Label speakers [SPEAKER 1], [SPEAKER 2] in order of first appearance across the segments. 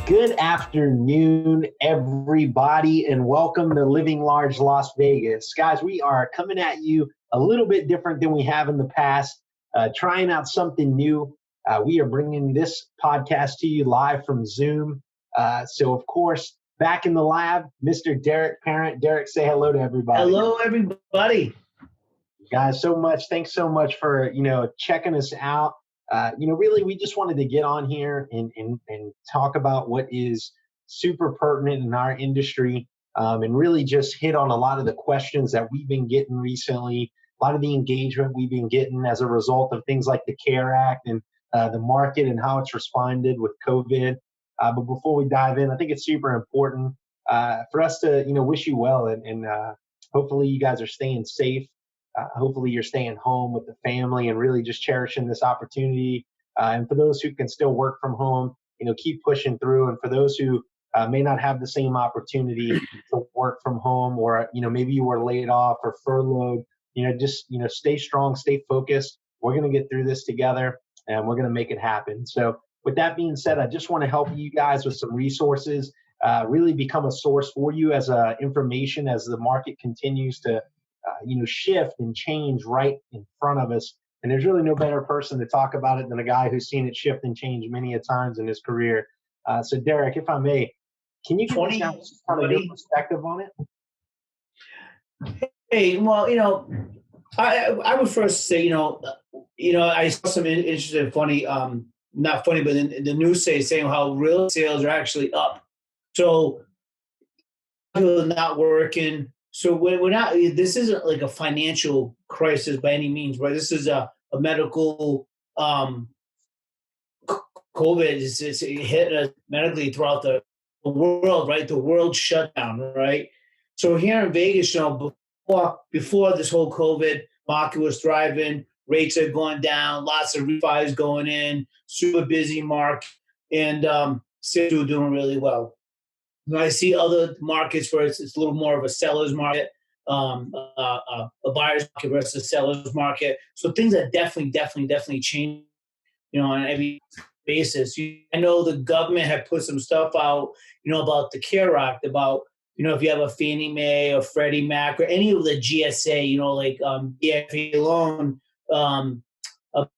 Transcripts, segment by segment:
[SPEAKER 1] Good afternoon, everybody, and welcome to Living Large Las Vegas. Guys, we are coming at you a little bit different than we have in the past, trying out something new. We are bringing this podcast to you live from Zoom. So, of course, back in the lab, Mr. Derek Parent. Derek, say hello to everybody.
[SPEAKER 2] Hello, everybody.
[SPEAKER 1] Guys, thanks so much for, checking us out. Really, we just wanted to get on here and talk about what is super pertinent in our industry, and really just hit on a lot of the questions that we've been getting recently, a lot of the engagement we've been getting as a result of things like the CARE Act and the market and how it's responded with COVID. But before we dive in, I think it's super important for us to, wish you well, and hopefully you guys are staying safe. Hopefully you're staying home with the family and really just cherishing this opportunity. And for those who can still work from home, keep pushing through. And for those who may not have the same opportunity to work from home, or, maybe you were laid off or furloughed, just, stay strong, stay focused. We're going to get through this together and we're going to make it happen. So with that being said, I just want to help you guys with some resources, really become a source for you as information as the market continues to shift and change right in front of us. And there's really no better person to talk about it than a guy who's seen it shift and change many a times in his career. So Derek, if I may, can you give us kind of your perspective on
[SPEAKER 2] it? Hey, well, I would first say, I saw some interesting, funny, not funny, but in the news saying how real sales are actually up. So people are not working. So we're not. This isn't like a financial crisis by any means, right? This is a medical COVID is hit us medically throughout the world, right? The world shut down, right? So here in Vegas, before this whole COVID market was thriving, rates are going down, lots of refis going in, super busy market, and sales are doing really well. I see other markets where it's a little more of a seller's market, a buyer's market versus a seller's market. So things are definitely changing, on every basis. I know the government had put some stuff out, about the CARE Act, about, if you have a Fannie Mae or Freddie Mac or any of the GSA, like EFA loan,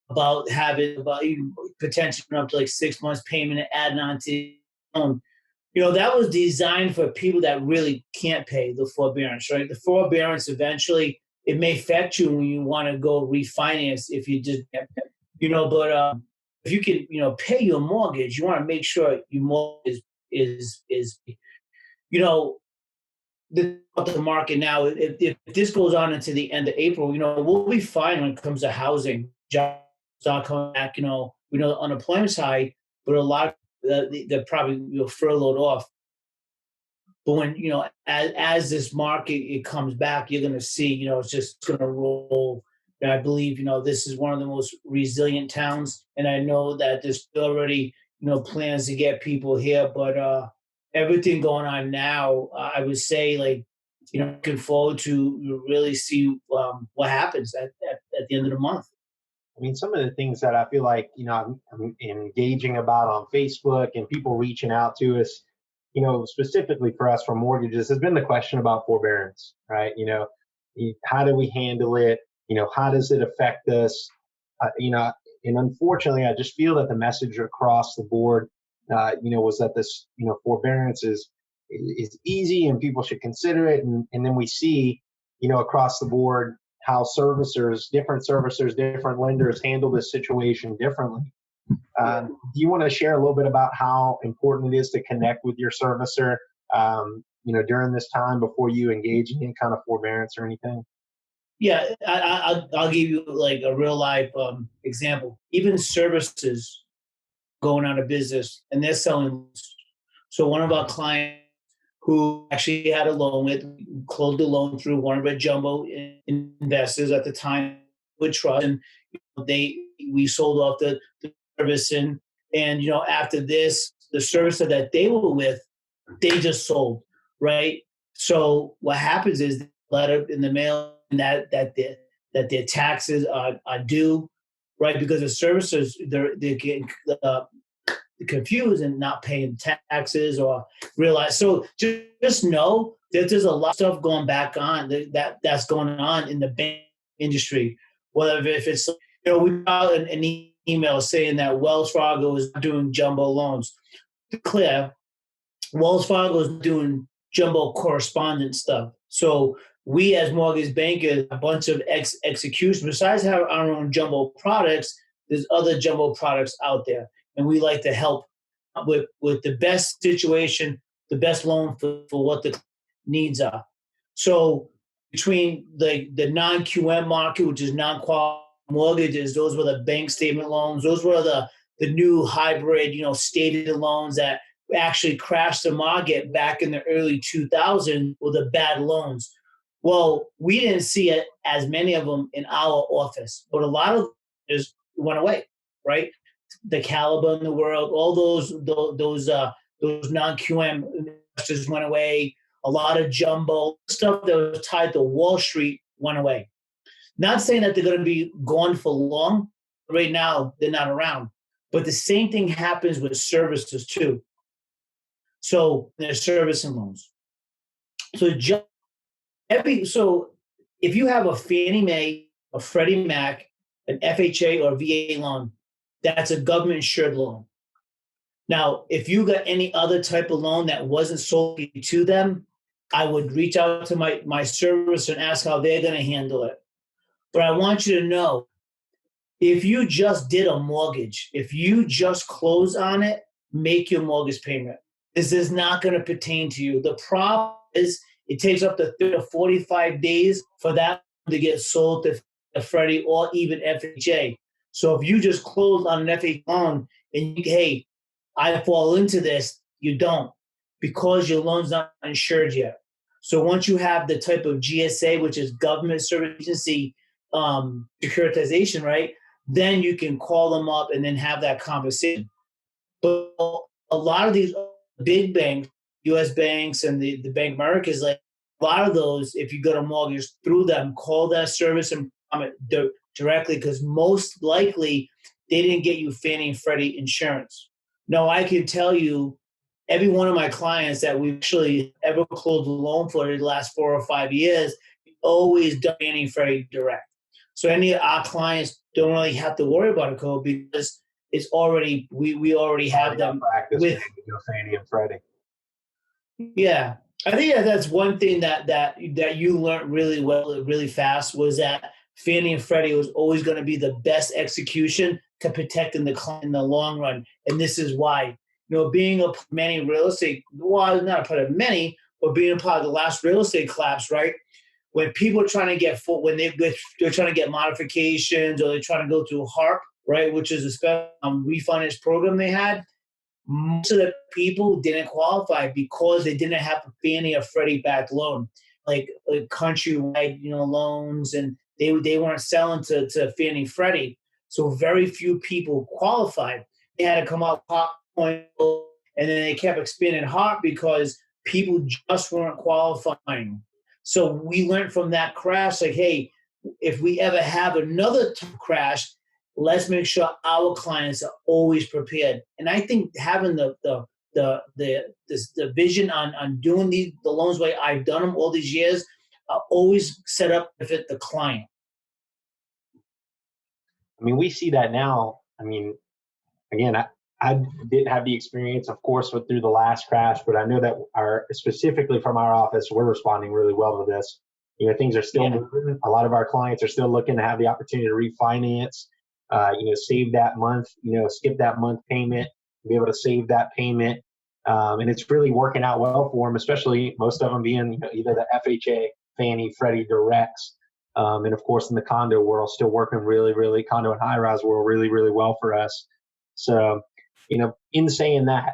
[SPEAKER 2] about having potentially up to like 6 months payment and adding on to the loan. That was designed for people that really can't pay the forbearance, right? The forbearance, eventually, it may affect you when you want to go refinance if you just, but if you can, pay your mortgage, you want to make sure your mortgage is the market now. If this goes on into the end of April, we'll be fine when it comes to housing. Jobs start coming back, we know the unemployment's high, but a lot of they're probably furloughed off. But when, as this market it comes back, you're going to see, it's just going to roll. And I believe, this is one of the most resilient towns. And I know that there's already, plans to get people here. But everything going on now, I would say, looking forward to really see what happens at the end of the month.
[SPEAKER 1] I mean, some of the things that I feel like, I'm engaging about on Facebook and people reaching out to us, specifically for us for mortgages, has been the question about forbearance, right? How do we handle it? How does it affect us? And unfortunately, I just feel that the message across the board, was that this, forbearance is easy and people should consider it. And then we see, across the board, how different lenders handle this situation differently. Do you want to share a little bit about how important it is to connect with your servicer, during this time before you engage in any kind of forbearance or anything?
[SPEAKER 2] Yeah, I'll give you like a real life example. Even services going out of business and they're selling. So one of our clients who actually had a loan with, closed the loan through one of our jumbo investors at the time with trust, and we sold off the service, and after this, the servicer that they were with, they just sold, right? So what happens is the letter in the mail that their taxes are due, right? Because the servicers they're getting confused and not paying taxes or realize. So just know that there's a lot of stuff going back on that's going on in the bank industry. Whether if it's, we got an email saying that Wells Fargo is doing jumbo loans. To clear, Wells Fargo is doing jumbo correspondent stuff. So we as mortgage bankers, a bunch of execution, besides have our own jumbo products, there's other jumbo products out there. And we like to help with the best situation, the best loan for what the needs are. So between the non-QM market, which is non-qualified mortgages, those were the bank statement loans. Those were the new hybrid, stated loans that actually crashed the market back in the early 2000s with the bad loans. Well, we didn't see it as many of them in our office, but a lot of them just went away, right? The Caliber in the world, all those non-QM investors went away. A lot of jumbo stuff that was tied to Wall Street went away. Not saying that they're going to be gone for long. Right now, they're not around. But the same thing happens with services too. So there's servicing loans. So if you have a Fannie Mae, a Freddie Mac, an FHA or VA loan, that's a government insured loan. Now, if you got any other type of loan that wasn't sold to them, I would reach out to my servicer and ask how they're going to handle it. But I want you to know, if you just did a mortgage, if you just close on it, make your mortgage payment. This is not going to pertain to you. The problem is it takes up to 30 to 45 days for that to get sold to Freddie or even FHA. So if you just close on an FHA loan and hey, I fall into this, you don't, because your loan's not insured yet. So once you have the type of GSA, which is Government Service Agency securitization, right, then you can call them up and then have that conversation. But a lot of these big banks, U.S. banks and the Bank of America, is like a lot of those, if you go to mortgage through them, call that service and directly, because most likely they didn't get you Fannie and Freddie insurance. No, I can tell you, every one of my clients that we've actually ever closed a loan for the last 4 or 5 years, always done Fannie and Freddie direct. So any of our clients don't really have to worry about a code because it's already, we already have them with
[SPEAKER 1] Fannie and Freddie.
[SPEAKER 2] Yeah. I think that's one thing that you learned really well, really fast, was that Fannie and Freddie was always going to be the best execution to protecting the client in the long run. And this is why, being a many real estate, well, not a part of many, but being a part of the last real estate collapse, right? When people are trying to get they're trying to get modifications, or they're trying to go through HARP, right, which is a special refinance program they had, most of the people didn't qualify because they didn't have a Fannie or Freddie backed loan, like countrywide, loans, and they weren't selling to Fannie Freddie. So very few people qualified. They had to come out HARP point, and then they kept expanding HARP because people just weren't qualifying. So we learned from that crash, like, hey, if we ever have another crash, let's make sure our clients are always prepared. And I think having the vision on doing the loans way I've done them all these years, always set up to fit the client.
[SPEAKER 1] I mean, we see that now. I mean, again, I didn't have the experience, of course, through the last crash, but I know that specifically from our office, we're responding really well to this. Things are still moving. A lot of our clients are still looking to have the opportunity to refinance, save that month, skip that month payment, be able to save that payment. And it's really working out well for them, especially most of them being either the FHA, Fannie, Freddie directs. And of course, in the condo world, still working really, really, condo and high-rise world, really, really well for us. So, in saying that,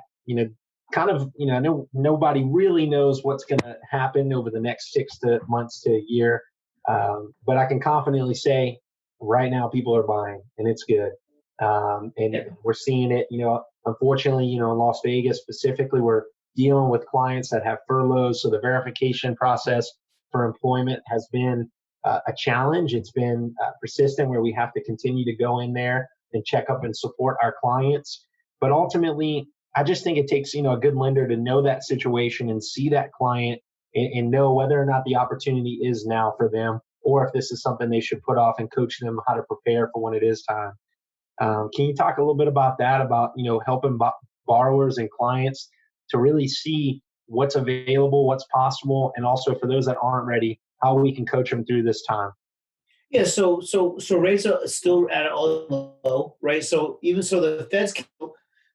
[SPEAKER 1] kind of, I know nobody really knows what's going to happen over the next 6 months to a year. But I can confidently say right now people are buying, and it's good. And we're seeing it, unfortunately, in Las Vegas specifically, we're dealing with clients that have furloughs. So the verification process for employment has been a challenge. It's been persistent, where we have to continue to go in there and check up and support our clients. But ultimately, I just think it takes, a good lender to know that situation and see that client and know whether or not the opportunity is now for them, or if this is something they should put off and coach them how to prepare for when it is time. Can you talk a little bit about that, about, helping borrowers and clients to really see what's available, what's possible, and also for those that aren't ready, how we can coach them through this time?
[SPEAKER 2] Yeah, so rates are still at an all low, right? So even so, the Fed's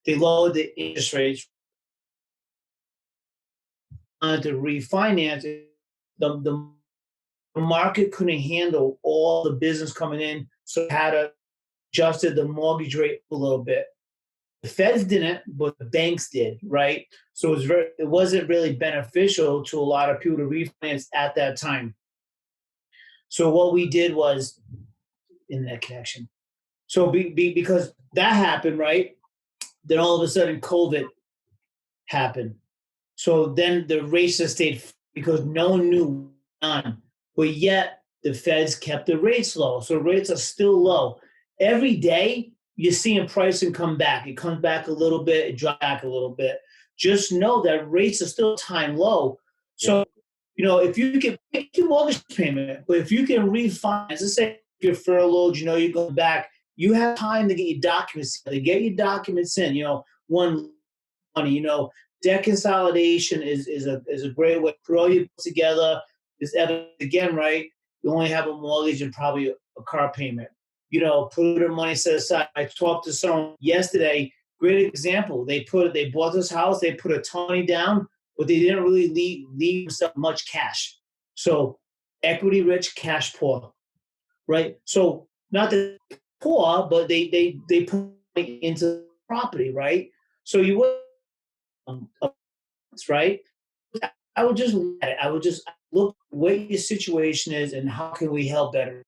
[SPEAKER 2] they lowered the interest rates to refinance. The market couldn't handle all the business coming in, so it had to adjusted the mortgage rate a little bit. The Feds didn't, but the banks did, right? So it wasn't really beneficial to a lot of people to refinance at that time. So what we did was internet connection. So because that happened, right? Then all of a sudden COVID happened. So then the rates just stayed because no one knew on. But yet the Feds kept the rates low. So rates are still low. Every day you're seeing pricing come back. It comes back a little bit, it drops back a little bit. Just know that rates are still time low. So, if you can make your mortgage payment, but if you can refinance, let's say if you're furloughed, you're going back, you have time to get your documents in. To get your documents in, one money, debt consolidation is a great way to throw you together. Is evidence again, right? You only have a mortgage and probably a car payment. Put their money set aside. I talked to someone yesterday. Great example. They bought this house. They put a ton of money down, but they didn't really leave themselves much cash. So equity rich, cash poor, right? So not that poor, but they put into property, right? So you would, right? I would just look what your situation is and how can we help better.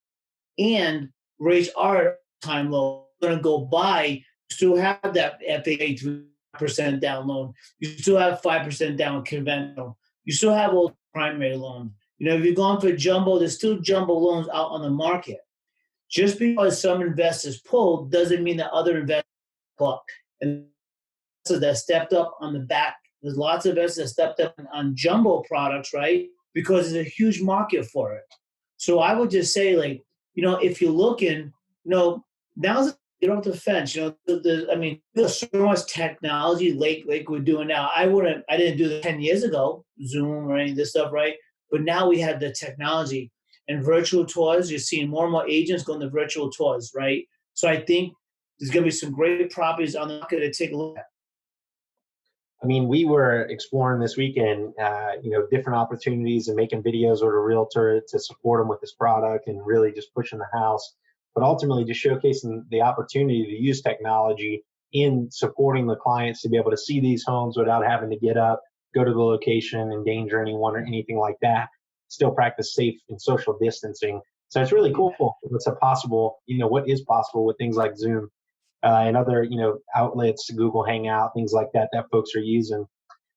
[SPEAKER 2] And rates are time low. Going to go by, you still have that FHA 3% down loan. You still have 5% down conventional. You still have old primary loans. If you're going for jumbo, there's still jumbo loans out on the market. Just because some investors pulled doesn't mean that other investors pull. And so that stepped up on the back. There's lots of investors that stepped up on jumbo products, right? Because there's a huge market for it. So I would just say, if you're looking, now's get off the fence. There's so much technology like we're doing now. I didn't do that 10 years ago, Zoom or any of this stuff, right? But now we have the technology and virtual tours. You're seeing more and more agents going to virtual tours, right? So I think there's going to be some great properties on the market to take a look at.
[SPEAKER 1] We were exploring this weekend, different opportunities and making videos with a realtor to support them with this product and really just pushing the house, but ultimately just showcasing the opportunity to use technology in supporting the clients to be able to see these homes without having to get up, go to the location, endanger anyone or anything like that, still practice safe and social distancing. So it's really cool what's possible, what is possible with things like Zoom. And other, outlets, Google Hangout, things like that folks are using.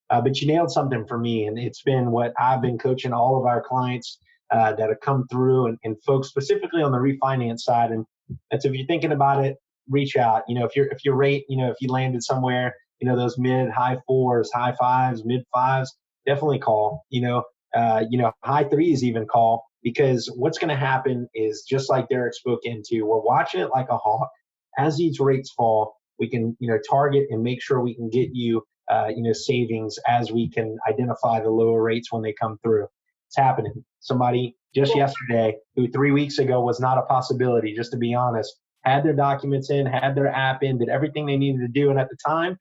[SPEAKER 1] But you nailed something for me, and it's been what I've been coaching all of our clients that have come through, and folks specifically on the refinance side. And that's, if you're thinking about it, reach out. If your rate, if you landed somewhere, those mid high fours, high fives, mid fives, definitely call. High threes even call, because what's going to happen is just like Derek spoke into. We're watching it like a hawk. As these rates fall, we can, target and make sure we can get you, savings as we can identify the lower rates when they come through. It's happening. Somebody just yesterday, who 3 weeks ago was not a possibility, just to be honest, had their documents in, had their app in, did everything they needed to do. And at the time,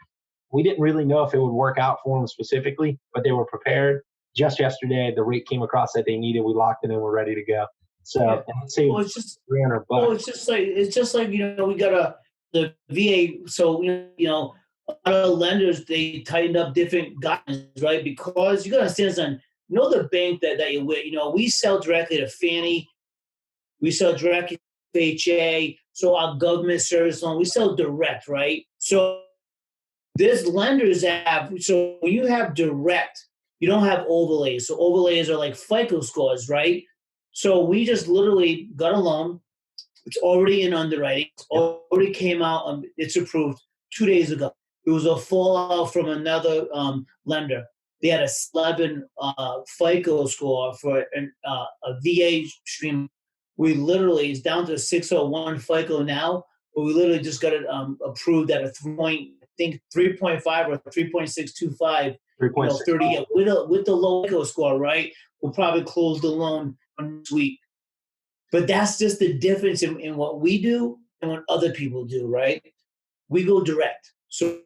[SPEAKER 1] we didn't really know if it would work out for them specifically, but they were prepared. Just yesterday, the rate came across that they needed. We locked it in. We're ready to go. So
[SPEAKER 2] it's just $300. It's just like we got the VA. So a lot of lenders, they tightened up different guidelines, right? Because you got to understand something. The bank that you're with. We sell directly to Fannie, we sell directly to FHA. So our government service loan, we sell direct, right? So there's lenders that have. So when you have direct, you don't have overlays. So overlays are like FICO scores, right? So we just literally got a loan. It's already in underwriting. It's already came out. It's approved 2 days ago. It was a fallout from another lender. They had a 11 FICO score for a VA stream. We literally, it's down to 601 FICO now, but we literally just got it approved at a 3.5 or 3.625,
[SPEAKER 1] 3.6.
[SPEAKER 2] 30 with the low FICO score, right? We'll probably close the loan next week. But that's just the difference in what we do and what other people do, right? We go direct. So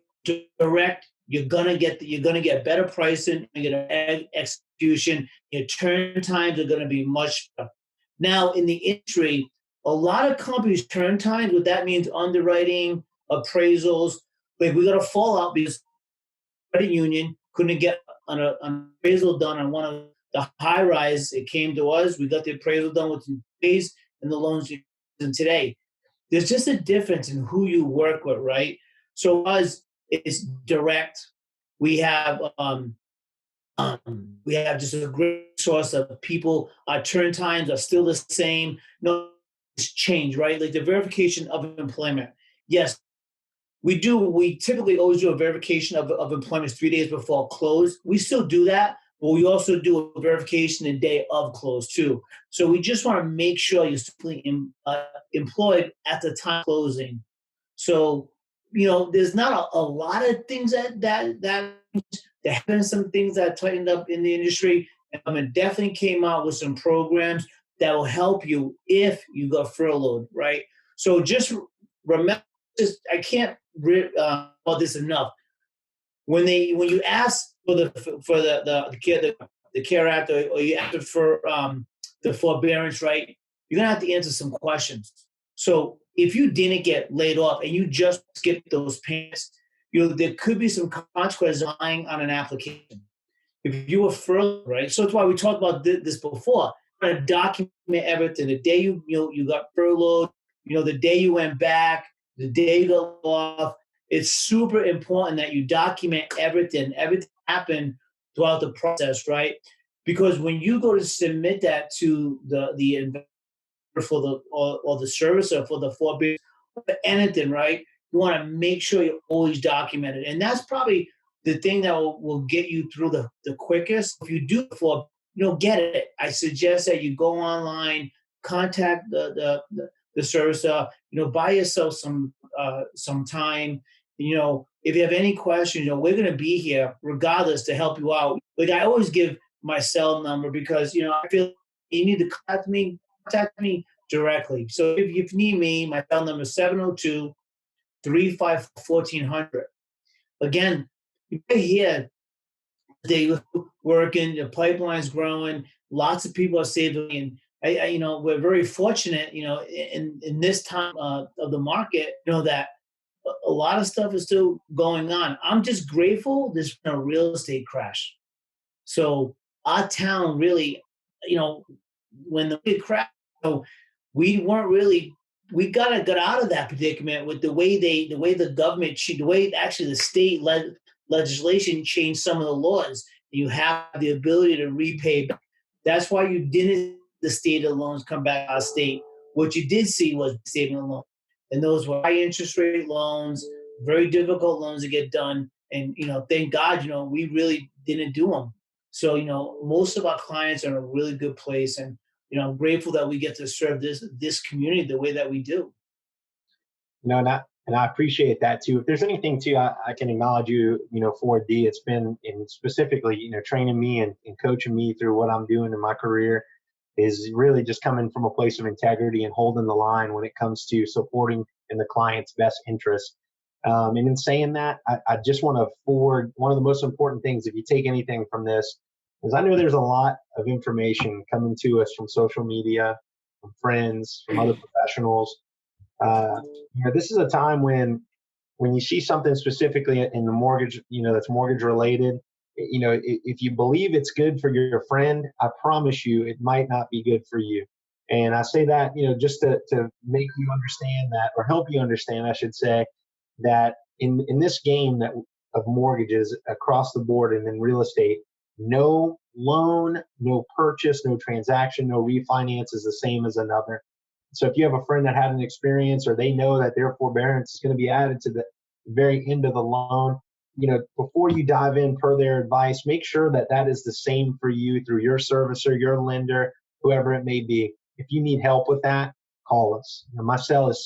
[SPEAKER 2] direct, you're gonna get better pricing, you get execution. Your turn times are gonna be much better. Now in the industry, a lot of companies turn times. What that means, underwriting, appraisals. Like we got a fallout because credit union couldn't get an appraisal done on one of the high rise. It came to us. We got the appraisal done within days, and the loans in today. There's just a difference in who you work with, right? So us, it's direct. We have just a great source of people. Our turn times are still the same. No, it's changed, right? Like the verification of employment. Yes, we do. We typically always do a verification of employment 3 days before close. We still do that, but we also do a verification the day of close too. So we just want to make sure you're simply employed at the time of closing. So, there's not a lot of things that there have been some things that tightened up in the industry. And it definitely came out with some programs that will help you if you got furloughed, right? So just remember, I can't about this enough. When you ask for the CARE Act, or you ask for the forbearance, right? You're gonna have to answer some questions. So if you didn't get laid off and you just skipped those payments, there could be some consequences lying on an application. If you were furloughed, right? So that's why we talked about this before. You're gonna document everything. The day you got furloughed, the day you went back, the day you got off. It's super important that you document everything happened throughout the process, right? Because when you go to submit that to the investor for the servicer for the forbearance, anything, right? You want to make sure you always document it, and that's probably the thing that will get you through the quickest. If you do get it. I suggest that you go online, contact the servicer, buy yourself some time. If you have any questions, we're going to be here regardless to help you out. Like I always give my cell number because, I feel you need to contact me directly. So if you need me, my cell number is 702-354-1400. Again, you're here, they working, the pipeline's growing, lots of people are saving. And we're very fortunate, in this time of the market, that a lot of stuff is still going on. I'm just grateful there's been a real estate crash. So our town really, when the big crash, we got out of that predicament with the way the government, the way actually the state legislation changed some of the laws. You have the ability to repay back. That's why you didn't the state of loans come back to our state. What you did see was saving loans. And those were high interest rate loans, very difficult loans to get done. And, thank God, we really didn't do them. So, most of our clients are in a really good place. And, I'm grateful that we get to serve this community the way that we do.
[SPEAKER 1] And I appreciate that too. If there's anything too, I can acknowledge you, for D. It's been specifically, training me and coaching me through what I'm doing in my career is really just coming from a place of integrity and holding the line when it comes to supporting in the client's best interest. And in saying that, I just want to forward one of the most important things, if you take anything from this, is I know there's a lot of information coming to us from social media, from friends, from other professionals. This is a time when you see something specifically in the mortgage, that's mortgage related, if you believe it's good for your friend, I promise you it might not be good for you. And I say that, just to make you understand that, or help you understand, I should say, that in this game of mortgages across the board and in real estate, no loan, no purchase, no transaction, no refinance is the same as another. So if you have a friend that had an experience, or they know that their forbearance is going to be added to very end of the loan, before you dive in per their advice, make sure that that is the same for you through your servicer, your lender, whoever it may be. If you need help with that, call us. My cell is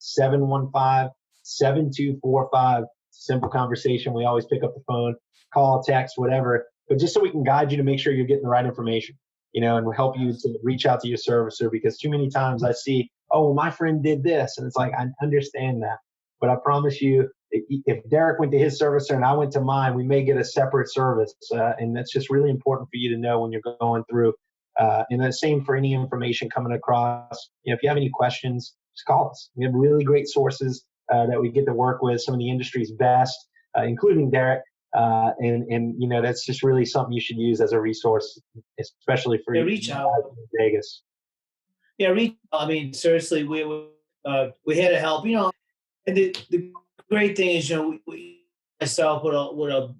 [SPEAKER 1] 615-715-7245. Simple conversation. We always pick up the phone, call, text, whatever, but just so we can guide you to make sure you're getting the right information, and we'll help you to reach out to your servicer, because too many times I see, oh, well, my friend did this. And it's like, I understand that. But I promise you, if Derek went to his servicer and I went to mine, we may get a separate service. And that's just really important for you to know when you're going through. And the same for any information coming across. If you have any questions, just call us. We have really great sources that we get to work with, some of the industry's best, including Derek. And that's just really something you should use as a resource, especially for
[SPEAKER 2] reach out
[SPEAKER 1] in Vegas.
[SPEAKER 2] Yeah, I mean, seriously, we're here to help. And the great thing is, we myself with a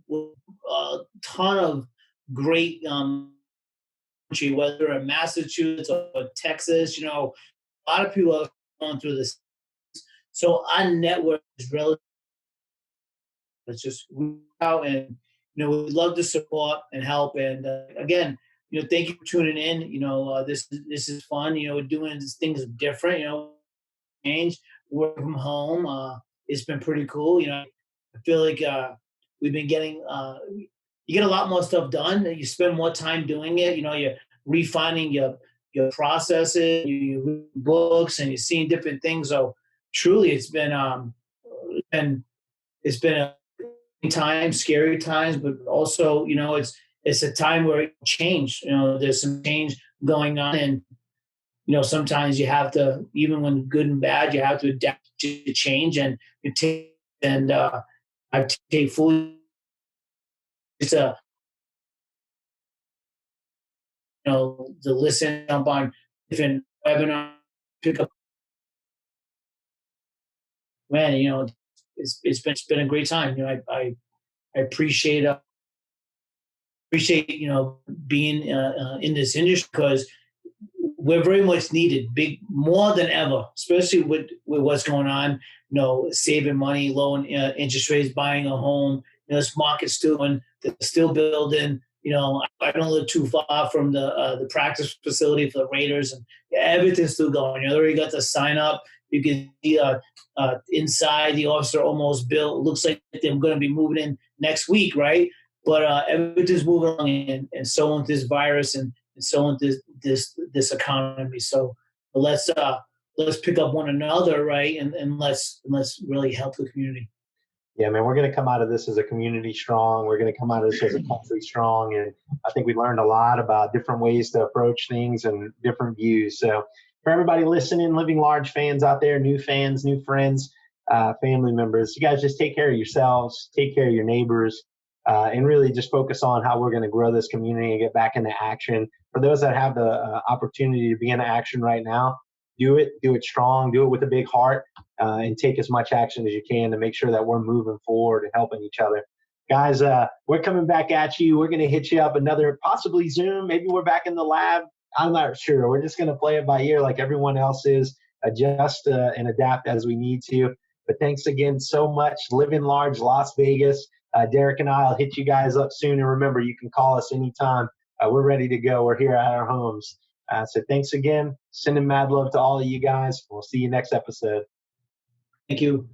[SPEAKER 2] ton of great country, whether in Massachusetts or Texas, a lot of people are going through this. So our network is relatively. It's just out, and we love to support and help. And again, thank you for tuning in. This is fun. We're doing things different. Change, work from home. It's been pretty cool. I feel like we've been getting. You get a lot more stuff done. You spend more time doing it. You're refining your processes, you read books, and you're seeing different things. So truly, it's been a times, scary times, but also, it's a time where it change. There's some change going on, and sometimes you have to, even when good and bad, you have to adapt to change, and I take full. It's to listen, jump on different webinars, pick up. Man, it's been a great time. I appreciate being in this industry, because we're very much needed, more than ever, especially with what's going on. Saving money, low interest rates, buying a home. This market's still building. I don't live too far from the practice facility for the Raiders, and everything's still going. You already got the sign up. You can see inside the office are almost built. Looks like they're going to be moving in next week, right? But everything's moving along, and so on this virus, and so on this economy. So let's pick up one another, right? And let's really help the community.
[SPEAKER 1] Yeah, man, we're going to come out of this as a community strong. We're going to come out of this as a country strong. And I think we learned a lot about different ways to approach things and different views. So for everybody listening, Living Large fans out there, new fans, new friends, family members, you guys just take care of yourselves, take care of your neighbors, and really just focus on how we're going to grow this community and get back into action. For those that have the opportunity to be in action right now, do it strong, do it with a big heart, and take as much action as you can to make sure that we're moving forward and helping each other. Guys, we're coming back at you. We're going to hit you up another, possibly Zoom. Maybe we're back in the lab. I'm not sure. We're just going to play it by ear like everyone else is, adjust and adapt as we need to. But thanks again so much. Living Large, Las Vegas. Derek and I will hit you guys up soon. And remember, you can call us anytime. We're ready to go. We're here at our homes. So thanks again. Sending mad love to all of you guys. We'll see you next episode.
[SPEAKER 2] Thank you.